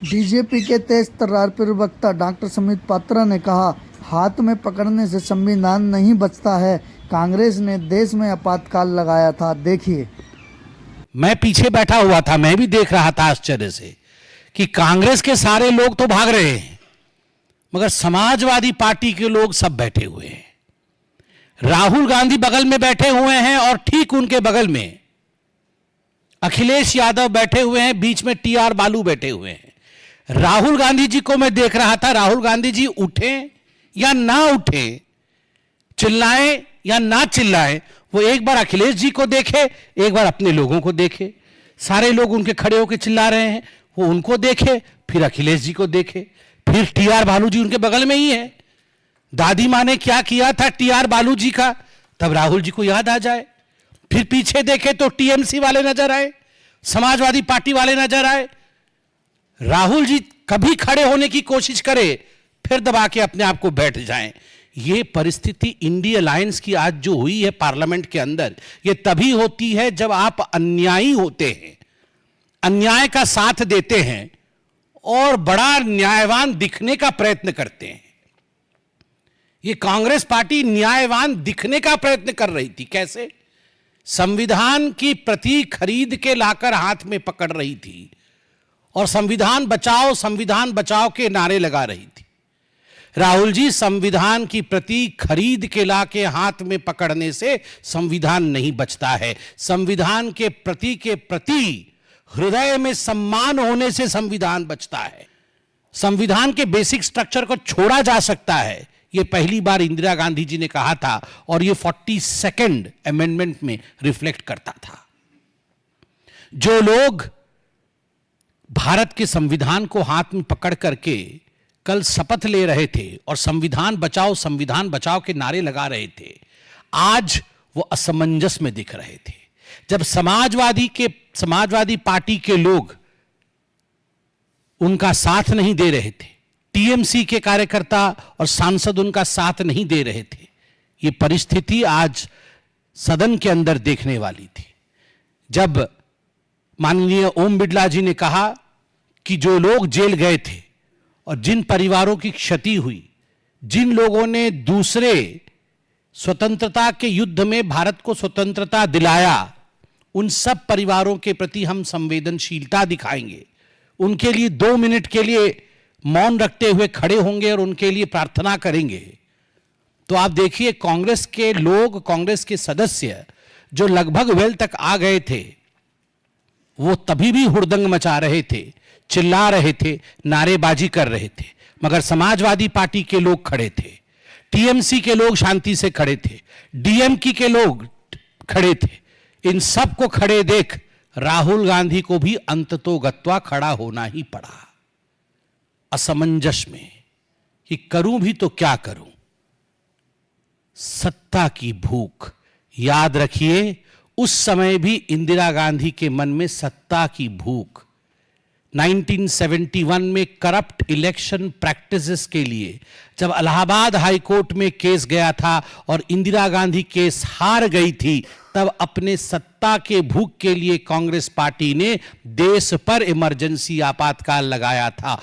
BJP के तेज तर्रार प्रवक्ता doctor Sumit Patra ने कहा, हाथ में पकड़ने से संविधान नहीं बचता है। कांग्रेस ने देश में आपातकाल लगाया था, देखिए। मैं पीछे बैठा हुआ था, मैं भी देख रहा था आश्चर्य से कि कांग्रेस के सारे लोग तो भाग रहे हैं, मगर समाजवादी पार्टी के लोग सब बैठे हुए हैं। राहुल गांधी बगल में बैठे हुए हैं और ठीक उनके बगल में अखिलेश यादव बैठे हुए हैं, बीच में टीआर बालू बैठे हुए हैं। राहुल गांधी जी को मैं देख रहा था, राहुल गांधी जी उठे या ना उठे, चिल्लाएं या ना चिल्लाएं, वो एक बार अखिलेश जी को देखे, एक बार अपने लोगों को देखे। सारे लोग उनके खड़े होकर चिल्ला रहे हैं, वो उनको देखे, फिर अखिलेश जी को देखे, फिर टीआर बालू जी उनके बगल में ही है। दादी माँ ने क्या किया था टीआर बालू जी का, तब राहुल जी को याद आ जाए। फिर पीछे देखे तो टीएमसी वाले नजर आए, समाजवादी पार्टी वाले नजर आए। राहुल जी कभी खड़े होने की कोशिश करे, फिर दबा के अपने आप को बैठ जाएं। ये परिस्थिति इंडी अलायंस की आज जो हुई है पार्लियामेंट के अंदर, ये तभी होती है जब आप अन्यायी होते हैं, अन्याय का साथ देते हैं और बड़ा न्यायवान दिखने का प्रयत्न करते हैं। ये कांग्रेस पार्टी न्यायवान दिखने का प्रयत्न कर रही थी। कैसे? संविधान की प्रति खरीद के लाकर हाथ में पकड़ रही थी और संविधान बचाओ के नारे लगा रही थी। राहुल जी, संविधान की प्रति खरीद के लाके हाथ में पकड़ने से संविधान नहीं बचता है। संविधान के प्रति हृदय में सम्मान होने से संविधान बचता है। संविधान के बेसिक स्ट्रक्चर को छोड़ा जा सकता है, ये पहली बार इंदिरा गांधी जी ने कहा था और ये 42nd अमेंडमेंट में रिफ्लेक्ट करता था। जो लोग भारत के संविधान को हाथ में पकड़ करके कल शपथ ले रहे थे और संविधान बचाओ के नारे लगा रहे थे, आज वो असमंजस में दिख रहे थे। जब समाजवादी पार्टी के लोग उनका साथ नहीं दे रहे थे, टीएमसी के कार्यकर्ता और सांसद उनका साथ नहीं दे रहे थे, ये परिस्थिति आज सदन के अंदर देखने वाली थी। जब माननीय ओम बिड़ला जी ने कहा कि जो लोग जेल गए थे और जिन परिवारों की क्षति हुई, जिन लोगों ने दूसरे स्वतंत्रता के युद्ध में भारत को स्वतंत्रता दिलाया, उन सब परिवारों के प्रति हम संवेदनशीलता दिखाएंगे। उनके लिए 2 मिनट के लिए मौन रखते हुए खड़े होंगे और उनके लिए प्रार्थना करेंगे। तो आप देखिए, कांग्रेस के लोग, कांग्रेस के सदस्य जो लगभग वेल तक आ गए थे, वो तभी भी हुड़दंग मचा रहे थे, चिल्ला रहे थे, नारेबाजी कर रहे थे, मगर समाजवादी पार्टी के लोग खड़े थे, टीएमसी के लोग शांति से खड़े थे, डीएमके के लोग खड़े थे। इन सब को खड़े देख राहुल गांधी को भी अंततोगत्वा खड़ा होना ही पड़ा, असमंजस में कि करूं भी तो क्या करूं। सत्ता की भूख, याद रखिए, उस समय भी इंदिरा गांधी के मन में सत्ता की भूख। 1971 में करप्ट इलेक्शन प्रैक्टिसेस के लिए जब इलाहाबाद हाई कोर्ट में केस गया था और इंदिरा गांधी केस हार गई थी, तब अपने सत्ता के भूख के लिए कांग्रेस पार्टी ने देश पर इमरजेंसी आपातकाल लगाया था।